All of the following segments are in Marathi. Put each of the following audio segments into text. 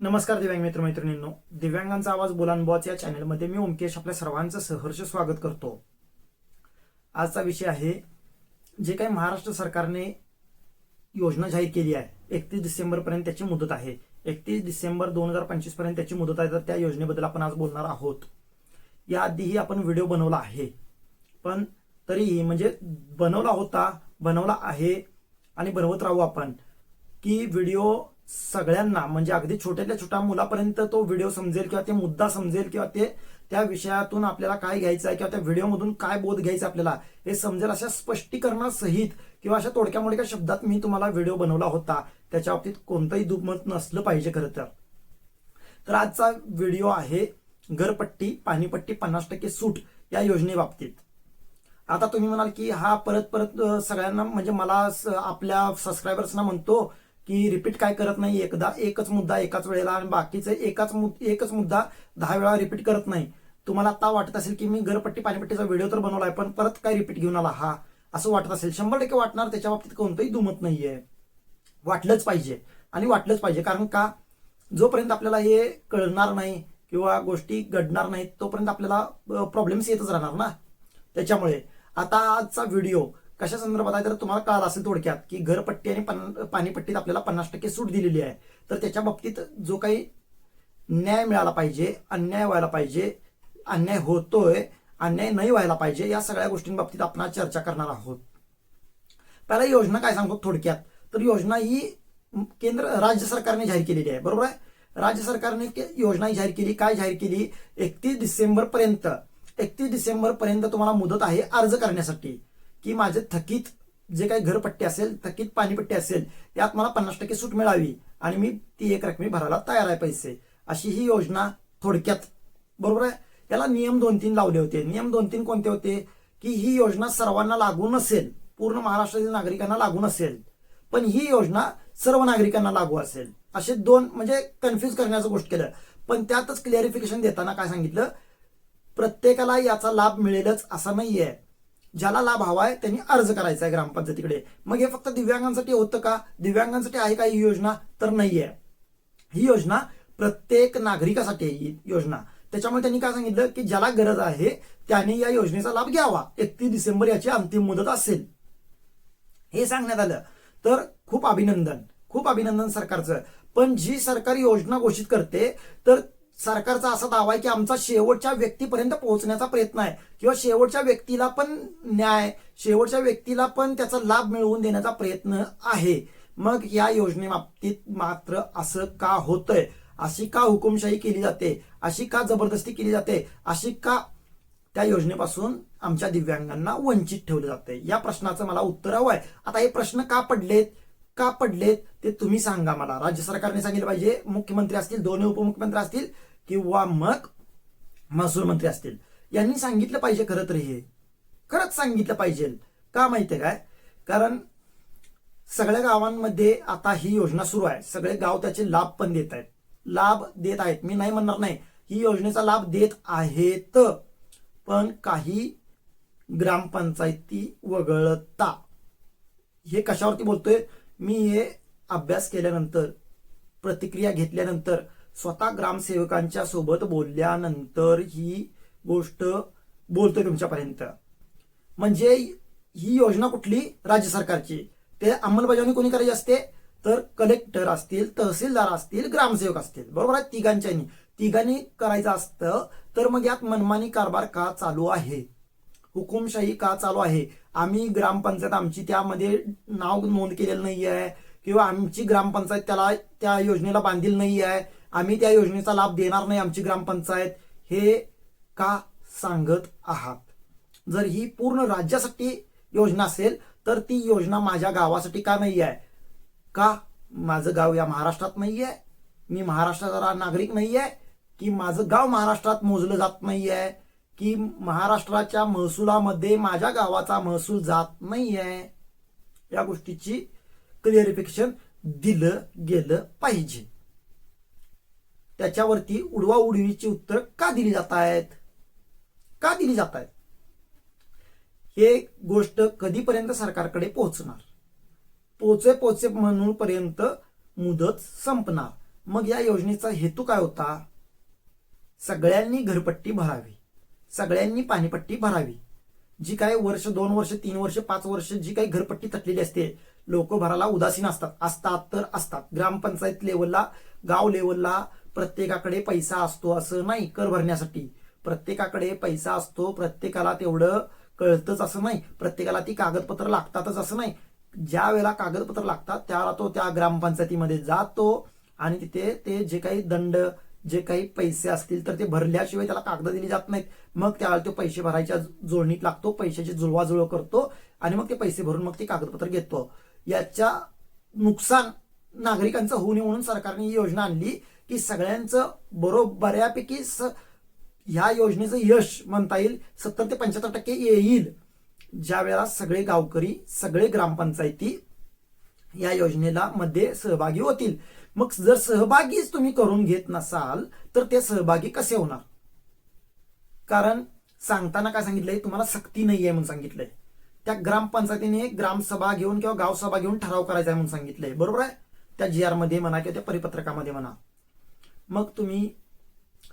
नमस्कार दिव्यांग मित्र मैत्रिणींनो, दिव्यांगांचा आवाज बोलान या चॅनलमध्ये मी ओमकेश आपल्या सर्वांचं सहर्ष स्वागत करतो। आजचा विषय आहे जे काही महाराष्ट्र सरकारने योजना जाहीर केली आहे 31 डिसेंबर पर्यंत त्याची मुदत आहे। 31 डिसेंबर 2025 पर्यंत त्याची मुदत आहे, तर त्या योजनेबद्दल आपण आज बोलणार आहोत। याआधीही आपण व्हिडिओ बनवला आहे, पण तरीही म्हणजे बनवला आहे आणि बनवत राहू आपण की व्हिडिओ सगळ्यांना म्हणजे अगदी छोट्यातल्या छोट्या मुलापर्यंत तो व्हिडिओ समजेल किंवा ते मुद्दा समजेल किंवा ते त्या विषयातून आपल्याला काय घ्यायचं आहे किंवा त्या व्हिडिओमधून काय बोध घ्यायचा आपल्याला हे समजेल अशा स्पष्टीकरणासहित किंवा अशा तोडक्या मोडक्या शब्दात मी तुम्हाला व्हिडिओ बनवला होता। त्याच्या बाबतीत कोणतंही दुमत नसलं पाहिजे खरं तर आजचा व्हिडिओ आहे घरपट्टी पाणीपट्टी 50% सूट या योजनेबाबतीत। आता तुम्ही म्हणाल की हा परत परत सगळ्यांना म्हणजे मला आपल्या सबस्क्रायबर्सना म्हणतो की रिपीट काय करत नाही, एकच मुद्दा एकाच वेळेला आणि बाकीचे एकच मुद्दा 10 वेळा रिपीट करत नाही। तुम्हाला आता वाटत असेल की मी घरपट्टी पाणीपट्टीचा व्हिडिओ तर बनवलाय पण परत काय रिपीट घेऊन आला हा, असं वाटत असेल। 100% वाटणार, त्याच्या बाबतीत कोणतंही दुमत नाहीये। वाटलंच पाहिजे आणि वाटलंच पाहिजे, कारण का जोपर्यंत आपल्याला हे कळणार नाही किंवा गोष्टी घडणार नाहीत तोपर्यंत आपल्याला प्रॉब्लेम्स येतच राहणार ना। त्याच्यामुळे आता आजचा व्हिडिओ कशा संदर्भात आहे तर तुम्हाला कळालं असेल थोडक्यात की घरपट्टी आणि पाणीपट्टीत आपल्याला 50% सूट दिलेली आहे। तर त्याच्या बाबतीत जो काही न्याय मिळाला पाहिजे, अन्याय व्हायला पाहिजे, अन्याय होतोय, अन्याय नाही व्हायला पाहिजे, या सगळ्या गोष्टींबाबतीत आपण आज चर्चा करणार आहोत। पहिला योजना काय सांगतो थोडक्यात, तर योजना ही राज्य सरकारने जाहीर केलेली आहे, बरोबर आहे। राज्य सरकारने योजना जाहीर केली, काय जाहीर केली, 31 डिसेंबर पर्यंत तुम्हाला मुदत आहे अर्ज करण्यासाठी की माझे थकीत जे काही घरपट्टी असेल, थकीत पाणीपट्टी असेल, यात मला 50% सूट मिळावी आणि मी ती एक रकमी भरायला तयार आहे पैसे, अशी ही योजना थोडक्यात, बरोबर आहे। याला नियम 2-3 लावले होते। नियम 2-3 कोणते होते की ही योजना सर्वांना लागू नसेल, पूर्ण महाराष्ट्रातील नागरिकांना लागू नसेल, पण ही योजना सर्व नागरिकांना लागू असेल, असे दोन म्हणजे कन्फ्युज करण्याचं गोष्ट केलं। पण त्यातच क्लिअरिफिकेशन देताना काय सांगितलं, प्रत्येकाला याचा लाभ मिळेलच असं नाहीये, ज्याला लाभ हवाय त्यांनी अर्ज करायचा आहे ग्रामपंचायतीकडे। मग हे फक्त दिव्यांगांसाठी होतं का, दिव्यांगांसाठी आहे का ही योजना, तर नाहीये। ही योजना प्रत्येक नागरिकासाठी आहे ही योजना। त्याच्यामुळे त्यांनी काय सांगितलं की ज्याला गरज आहे त्याने या योजनेचा लाभ घ्यावा, 31 डिसेंबर याची अंतिम मुदत असेल हे सांगण्यात आलं। तर खूप अभिनंदन सरकारचं। पण जी सरकार योजना घोषित करते तर सरकारचा असा दावा आहे की आमचा शेवटच्या व्यक्तीपर्यंत पोहोचण्याचा प्रयत्न आहे किंवा शेवटच्या व्यक्तीला पण न्याय, शेवटच्या व्यक्तीला पण त्याचा लाभ मिळवून देण्याचा प्रयत्न आहे। मग या योजनेबाबतीत मात्र असं का होतंय, अशी का हुकुमशाही केली जाते, अशी का जबरदस्ती केली जाते, अशी का त्या योजनेपासून आमच्या दिव्यांगांना वंचित ठेवलं जाते, या प्रश्नाचं मला उत्तर हवं आहे। आता हे प्रश्न का पडलेत ते तुम्ही सांगा मला। राज्य सरकारने सांगितलं पाहिजे, मुख्यमंत्री असतील, दोन्ही उपमुख्यमंत्री असतील किंवा मग महसूल मंत्री असतील, यांनी सांगितलं पाहिजे। खरं तर हे खरंच सांगितलं पाहिजे का माहितीये काय, कारण सगळ्या गावांमध्ये आता ही योजना सुरू आहे, सगळे गाव त्याचे लाभ पण देत आहेत, मी नाही म्हणणार नाही, ही योजनेचा लाभ देत आहेत। पण काही ग्रामपंचायती वगळता, हे कशावरती बोलतोय मी, हे अभ्यास केल्यानंतर, प्रतिक्रिया घेतल्यानंतर, स्वतः ग्रामसेवकांच्या सोबत बोलल्यानंतर ही गोष्ट बोलतोय तुमच्यापर्यंत। म्हणजे ही योजना कुठली, राज्य सरकारची, ते अंमलबजावणी कोणी करायची असते तर कलेक्टर असतील, तहसीलदार असतील, ग्रामसेवक असतील, बरोबर आहे। तिघांनी करायचं असतं। तर मग यात मनमानी कारभार का चालू आहे, हुकुमशाही का चालू आहे, आम्ही ग्रामपंचायत आमची त्यामध्ये नाव नोंद केलेलं नाही आहे किंवा आमची ग्रामपंचायत त्या योजनेला बांधील नाही आहे, आम्ही त्या योजनेचा लाभ देणार नाही आमची ग्रामपंचायत, हे का सांगत आहात। जर ही पूर्ण राज्यासाठी योजना असेल तर ती योजना माझ्या गावासाठी का नाही आहे, का माझं गाव या महाराष्ट्रात नाहीये, मी महाराष्ट्राचा नागरिक नाहीये, की माझं गाव महाराष्ट्रात मोजलं जात नाहीये, की महाराष्ट्राच्या महसुलामध्ये माझ्या गावाचा महसूल जात नाहीये, या गोष्टीची क्लिअरिफिकेशन दिलं गेलं पाहिजे। त्याच्यावरती उडवाउडवीची उत्तर का दिली जात आहेत, हे गोष्ट कधीपर्यंत सरकारकडे पोहोचे म्हणून पर्यंत मुदत संपणार, मग या योजनेचा हेतू काय होता? सगळ्यांनी घरपट्टी भरावी, सगळ्यांनी पाणीपट्टी भरावी. जी काही वर्ष 2 वर्ष 3 वर्ष 5 वर्ष जी काही घरपट्टी थकलेली असते, लोक भरायला उदासीन असतात. ग्रामपंचायत लेवलला, गाव लेवलला प्रत्येकाकडे पैसा असतो असं नाही. कर भरण्यासाठी प्रत्येकाकडे पैसा असतो, प्रत्येकाला तेवढं कळतच असं नाही, प्रत्येकाला ती कागदपत्र लागतातच असं नाही. ज्या वेळेला कागदपत्र लागतात त्यावेळेला तो त्या ग्रामपंचायतीमध्ये जातो आणि तिथे ते जे काही दंड, जे काही पैसे असतील तर ते भरल्याशिवाय त्याला कागद दिली जात नाहीत. मग त्यावेळेला तो पैसे भरायच्या जोडणीत लागतो, पैशाची जुळवाजुळव करतो आणि मग ते पैसे भरून मग ते कागदपत्र घेतो. याच्या नुकसान नागरिकांचं होऊ नये म्हणून सरकारने ही योजना आणली की सगळ्यांचं बऱ्यापैकी ह्या योजनेचं यश म्हणता येईल 70 ते 75% येईल ज्या वेळेला सगळे गावकरी, सगळे ग्रामपंचायती या योजनेला मध्ये सहभागी होतील. मग जर सहभागीच तुम्ही करून घेत नसाल तर ते सहभागी कसे होणार? कारण सांगताना काय सांगितलंय, तुम्हाला सक्ती नाहीये म्हणून सांगितलंय. त्या ग्रामपंचायतीने ग्रामसभा घेऊन किंवा गावसभा घेऊन ठराव करायचा आहे म्हणून सांगितलंय, बरोबर आहे? त्या GR मध्ये म्हणा किंवा त्या परिपत्रकामध्ये म्हणा. मग तुम्ही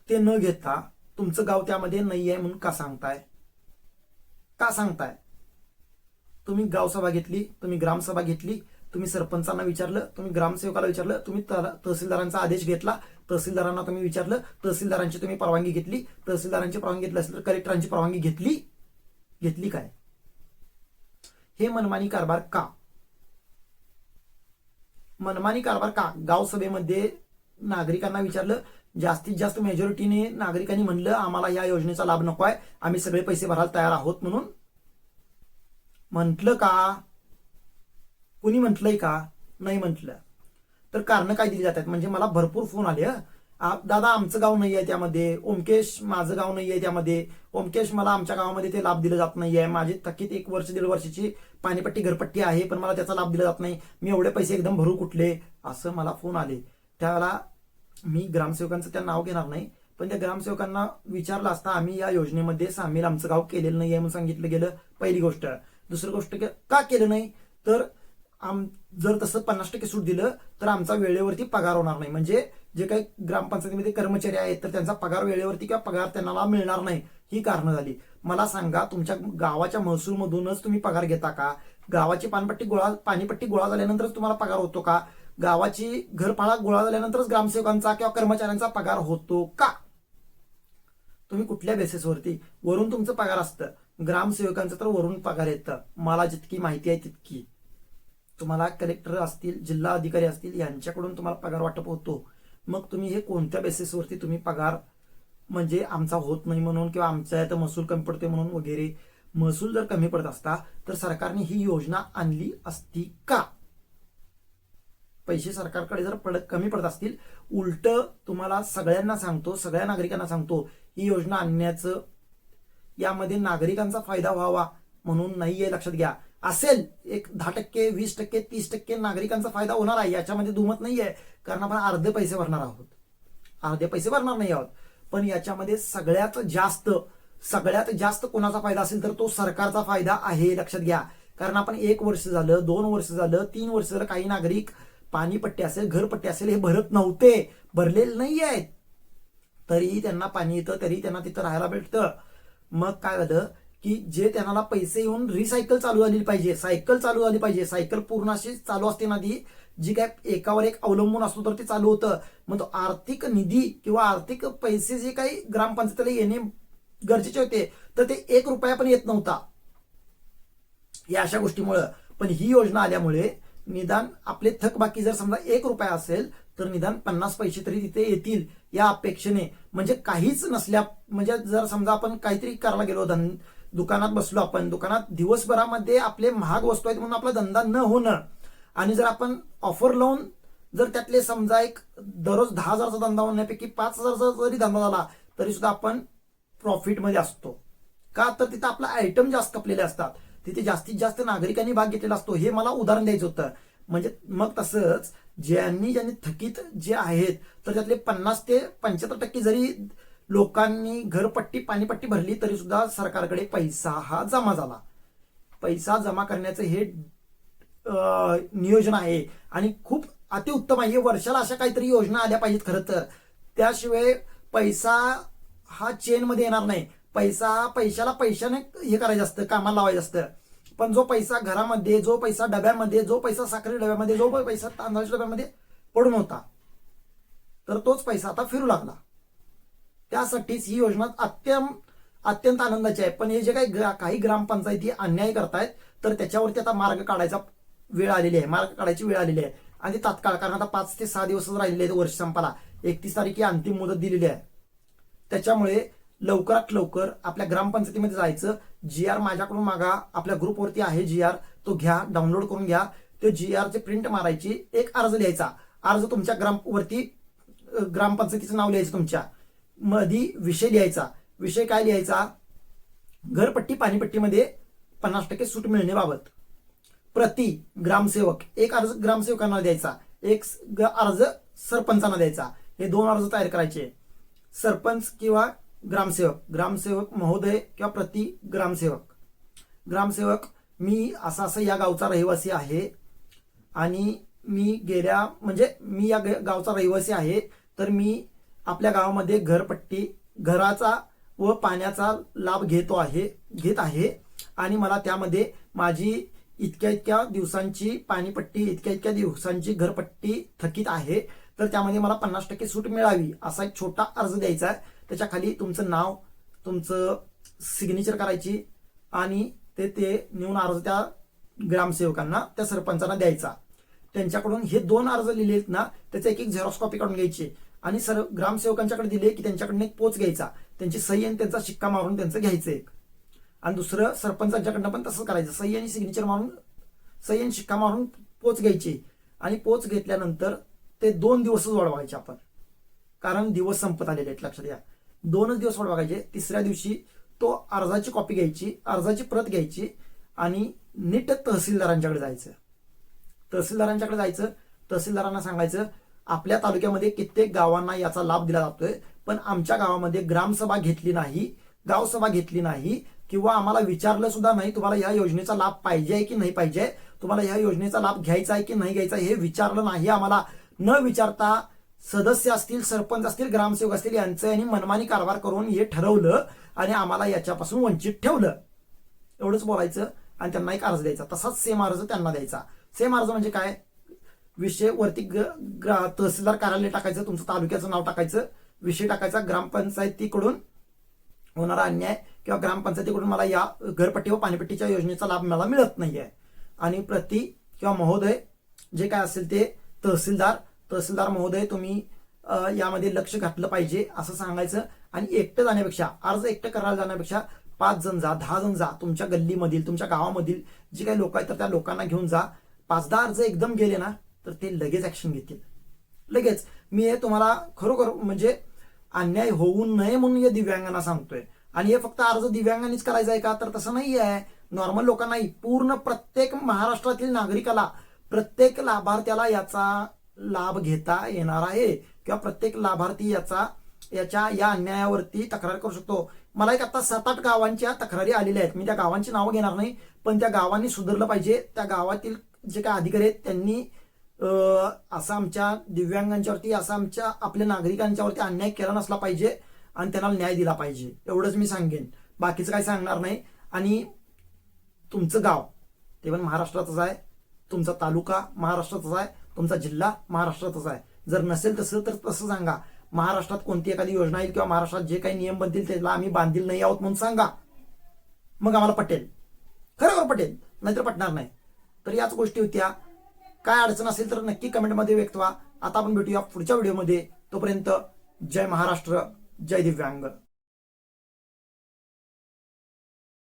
ते न घेता तुमचं गाव त्यामध्ये नाहीये म्हणून का सांगताय? तुम्ही गावसभा घेतली, तुम्ही ग्रामसभा घेतली, तुम्ही सरपंचांना विचारलं, तुम्ही ग्रामसेवकाला विचारलं, तुम्ही तहसीलदारांचा आदेश घेतला, तहसीलदारांना तुम्ही विचारलं, तहसीलदारांची तुम्ही परवानगी घेतली, तहसीलदारांची परवानगी घेतली असेल तर कलेक्टरांची परवानगी घेतली काय? हे मनमानी कारभार का? गावसभेमध्ये नागरिकांना विचारलं, जास्तीत जास्त मेजॉरिटीने नागरिकांनी म्हणलं आम्हाला या योजनेचा लाभ नको आहे, आम्ही सगळे पैसे भरायला तयार आहोत म्हणून म्हटलं का? कुणी म्हटलंय का? नाही म्हटलं. तर कारण काय दिली जातात? म्हणजे मला भरपूर फोन आले, दादा आमचं गाव नाही आहे त्यामध्ये, ओमकेश माझं गाव नाही आहे त्यामध्ये, ओमकेश मला आमच्या गावामध्ये ते लाभ दिला जात नाहीये, माझी थकीत 1 वर्ष 1.5 वर्षाची पाणीपट्टी घरपट्टी आहे पण मला त्याचा लाभ दिला जात नाही, मी एवढे पैसे एकदम भरू कुठले? असं मला फोन आले. त्यावेळेला मी ग्रामसेवकांचं त्या नाव घेणार नाही, पण त्या ग्रामसेवकांना विचारलं असता आम्ही या योजनेमध्ये सामील आमचं गाव केलेलं नाही आहे म्हणून सांगितलं गेलं, पहिली गोष्ट. दुसरी गोष्ट का केलं नाही तर जर तसं 50% सूट दिलं तर आमचा वेळेवरती पगार होणार नाही. म्हणजे जे काही ग्रामपंचायतीमध्ये कर्मचारी आहेत तर त्यांचा पगार वेळेवरती किंवा पगार त्यांना मिळणार नाही, ही कारणं झाली. मला सांगा, तुमच्या गावाच्या महसूलमधूनच तुम्ही पगार घेता का? गावाची पाणीपट्टी गोळा झाल्यानंतरच तुम्हाला पगार होतो का? गावाची घरफाळा गोळा झाल्यानंतरच ग्रामसेवकांचा किंवा कर्मचाऱ्यांचा पगार होतो का? तुम्ही कुठल्या बेसिसवरती? वरून तुमचं पगार असतं, ग्रामसेवकांचं तर वरून पगार येतं. मला जितकी माहिती आहे तितकी. तुम्हाला कलेक्टर असतील, जिल्हा अधिकारी असतील, यांच्याकडून तुम्हाला पगार वाटप होतो. मग तुम्ही हे कोणत्या बेसिसवरती तुम्ही पगार, म्हणजे आमचा होत नाही म्हणून किंवा आमच्या इथं महसूल कमी पडते म्हणून वगैरे. महसूल जर कमी पडत असता तर सरकारने ही योजना आणली असती का? पैसे सरकारकडे जर कमी पडत असतील, उलट तुम्हाला सगळ्यांना सांगतो, सगळ्या नागरिकांना सांगतो, ही योजना आणण्याचं यामध्ये नागरिकांचा फायदा व्हावा म्हणून नाहीये, लक्षात घ्या. असेल एक 10%, 20%, 30% नागरिकांचा फायदा होणार आहे, याच्यामध्ये दुमत नाहीये. कारण आपण अर्धे पैसे भरणार आहोत, अर्धे पैसे भरणार नाही आहोत. पण याच्यामध्ये सगळ्यात जास्त कोणाचा फायदा असेल तर तो सरकारचा फायदा आहे, लक्षात घ्या. कारण आपण 1 वर्ष झालं, 2 वर्ष झालं, 3 वर्ष झालं, काही नागरिक पाणीपट्टी असेल, घरपट्टी असेल हे भरत नव्हते, भरलेले नाही आहेत, तरीही त्यांना पाणी येतं, तरी त्यांना तिथं राहायला भेटतं. मग काय झालं की जे त्यांना पैसे येऊन रिसायकल चालू झाली पाहिजे, सायकल चालू झाली पाहिजे. सायकल पूर्ण अशी चालू असते ना ती, जी काय एकावर एक अवलंबून असतो तर ते चालू होतं. मग तो आर्थिक निधी किंवा आर्थिक पैसे जे काही ग्रामपंचायतीला येणे गरजेचे होते तर ते 1 रुपया पण येत नव्हता या अशा गोष्टीमुळं. पण ही योजना आल्यामुळे निदान आपले थकबाकी जर समजा 1 रुपया असेल तर निदान 50 पैसे तरी तिथे येतील या अपेक्षेने. म्हणजे काहीच नसल्या, म्हणजे जर समजा आपण काहीतरी करायला गेलो, दुकानात बसलो, आपण दुकानात दिवसभरामध्ये आपले महाग वस्तू आहेत म्हणून आपला धंदा न होणं, आणि जर आपण ऑफर लावून जर त्यातले समजा एक दररोज 10,000चा धंदा होण्यापैकी 5,000चा जरी धंदा झाला तरी सुद्धा आपण प्रॉफिटमध्ये असतो. का तर तिथं आपला आयटम जास्त खपलेले असतात, तिथे जास्तीत जास्त नागरिकांनी भाग घेतलेला असतो. हे मला उदाहरण द्यायचं होतं. म्हणजे मग तसंच ज्यांनी थकीत जे आहेत तर त्यातले 50 ते 75% जरी लोकांनी घरपट्टी पाणीपट्टी भरली तरी सुद्धा सरकारकडे पैसा हा जमा झाला. पैसा जमा करण्याचं हे नियोजन आहे आणि खूप अतिउत्तम आहे. वर्षाला अशा काहीतरी योजना आल्या पाहिजेत खरं तर. त्याशिवाय पैसा हा चेन मध्ये येणार नाही. पैशाला पैशाने हे करायचं असतं, कामाला लावायचं असतं. पण जो पैसा घरामध्ये, जो पैसा डब्यामध्ये, जो पैसा साखरे डब्यामध्ये, जो पैसा तांदळाच्या डब्यामध्ये पडून होता, तर तोच पैसा आता फिरू लागला. त्यासाठीच ही योजना अत्यंत आनंदाची आहे. पण हे जे काही ग्रामपंचायती अन्याय करतायत, तर त्याच्यावरती आता मार्ग काढायचा वेळ आलेली आहे, मार्ग काढायची वेळ आलेली आहे. आणि तात्काळ, कारण आता 5 ते 6 दिवसच राहिलेले आहेत वर्ष संपाला. 31 तारीख ही अंतिम मुदत दिलेली आहे. त्याच्यामुळे लवकरात लवकर आपल्या ग्रामपंचायतीमध्ये जायचं. GR माझ्याकडून मागा, आपल्या ग्रुपवरती आहे GR, तो घ्या, डाउनलोड करून घ्या. ते GR ची प्रिंट मारायची, एक अर्ज लिहायचा. अर्ज तुमच्या ग्रामपंचायतीचं नाव लिहायचं, तुमच्या मधी विषय लिहायचा. विषय काय लिहायचा? घरपट्टी पाणीपट्टीमध्ये 50% सूट मिळण्याबाबत प्रति ग्रामसेवक एक अर्ज ग्रामसेवकांना द्यायचा, एक अर्ज सरपंचांना द्यायचा. हे 2 अर्ज तयार करायचे. सरपंच किंवा ग्रामसेवक महोदय किंवा प्रति ग्रामसेवक मी असं या गावचा रहिवासी आहे आणि मी या गावचा रहिवासी आहे, तर मी आपल्या गावामध्ये घरपट्टी, घराचा व पाण्याचा लाभ घेत आहे आणि मला त्यामध्ये माझी इतक्या दिवसांची पाणीपट्टी, इतक्या दिवसांची घरपट्टी थकीत आहे, तर त्यामध्ये मला 50% सूट मिळावी, असा एक छोटा अर्ज द्यायचा आहे. त्याच्या खाली तुमचं नाव, तुमचं सिग्नेचर करायची आणि ते नेऊन अर्ज त्या ग्रामसेवकांना, त्या सरपंचांना द्यायचा. त्यांच्याकडून हे 2 अर्ज लिहिलेत ना, त्याचा एक झेरॉक्स कॉपी काढून घ्यायची आणि ग्रामसेवकांच्याकडे दिले की त्यांच्याकडून एक पोच घ्यायचा, त्यांची सही आणि त्यांचा शिक्का मारून त्यांचं घ्यायचं एक. आणि दुसरं सरपंचांच्याकडनं पण तसंच करायचं, सही आणि सिग्नेचर मारून, सही आणि शिक्का मारून पोच घ्यायची. आणि पोच घेतल्यानंतर ते 2 दिवसच वाट बघायचे आपण, कारण दिवस संपत आलेले आहेत, लक्षात घ्या. 2च दिवस वाट बघायचे. 3ऱ्या दिवशी तो अर्जाची कॉपी घ्यायची, अर्जाची प्रत घ्यायची आणि नीट तहसीलदारांच्याकडे जायचं. तहसीलदारांना सांगायचं आपल्या तालुक्यामध्ये कित्येक गावांना याचा लाभ दिला जातोय, पण आमच्या गावामध्ये ग्रामसभा घेतली नाही, गावसभा घेतली नाही, किंवा आम्हाला विचारलं सुद्धा नाही तुम्हाला या योजनेचा लाभ पाहिजे की नाही पाहिजे, तुम्हाला या योजनेचा लाभ घ्यायचा आहे की नाही घ्यायचा, हे विचारलं नाही आम्हाला. न विचारता सदस्य असतील, सरपंच असतील, ग्रामसेवक असतील, यांचं यांनी मनमानी कारभार करून हे ठरवलं आणि आम्हाला याच्यापासून वंचित ठेवलं, एवढंच बोलायचं. आणि त्यांना एक अर्ज द्यायचा, तसाच सेम अर्ज त्यांना द्यायचा. सेम अर्ज म्हणजे काय? विषय वरती तहसीलदार कार्यालय टाकायचं, तुमचं तालुक्याचं नाव टाकायचं, विषय टाकायचा, ग्रामपंचायतीकडून होणारा अन्याय किंवा ग्रामपंचायतीकडून मला या घरपट्टी व पाणीपट्टीच्या योजनेचा लाभ मला मिळत नाहीये, आणि प्रति किंवा महोदय जे काय असेल ते तहसीलदार महोदय तुम्ही यामध्ये लक्ष घातलं पाहिजे असं सांगायचं. आणि एकटं जाण्यापेक्षा, अर्ज एकटं करायला जाण्यापेक्षा 5 जण जा, 10 जण जा, तुमच्या गल्लीमधील, तुमच्या गावामधील जे काही लोक आहेत तर त्या लोकांना घेऊन जा. 5-10 अर्ज एकदम गेले ना तर ते लगेच ऍक्शन घेतील, लगेच. मी हे तुम्हाला खरोखर म्हणजे अन्याय होऊ नये म्हणून हे दिव्यांगांना सांगतोय. आणि हे फक्त अर्ज दिव्यांगांनीच करायचा आहे का? तर तसं नाही आहे. नॉर्मल लोकांनाही, पूर्ण प्रत्येक महाराष्ट्रातील नागरिकाला, प्रत्येक लाभार्थ्याला याचा लाभ घेता येणार आहे, किंवा प्रत्येक लाभार्थी या अन्यायावरती तक्रार करू शकतो. मला एक आता 7-8 गावांच्या तक्रारी आलेल्या आहेत. मी त्या गावांची नावं घेणार नाही, पण त्या गावांनी सुधारलं पाहिजे. त्या गावातील जे काय अधिकारी आहेत त्यांनी असं आमच्या दिव्यांगांच्यावरती, असं आमच्या आपल्या नागरिकांच्यावरती अन्याय केला नसला पाहिजे आणि त्यांना न्याय दिला पाहिजे, एवढंच मी सांगेन. बाकीचं काही सांगणार नाही. आणि तुमचं गाव ते पण महाराष्ट्रातच आहे, तुमचा तालुका महाराष्ट्रातच आहे, तुमचा जिल्हा महाराष्ट्रातच आहे. जर नसेल तसं तर तसं सांगा. महाराष्ट्रात कोणती एखादी योजना येईल किंवा महाराष्ट्रात जे काही नियम बनतील त्याला आम्ही बांधील नाही आहोत म्हणून सांगा, मग आम्हाला पटेल, खरोखर पटेल, नाहीतर पटणार नाही. तर याच गोष्टी होत्या. काय अडचण असेल तर नक्की कमेंटमध्ये व्यक्त व्हा. आता आपण भेटूया पुढच्या व्हिडिओमध्ये. तोपर्यंत जय महाराष्ट्र, जय दिव्यांग.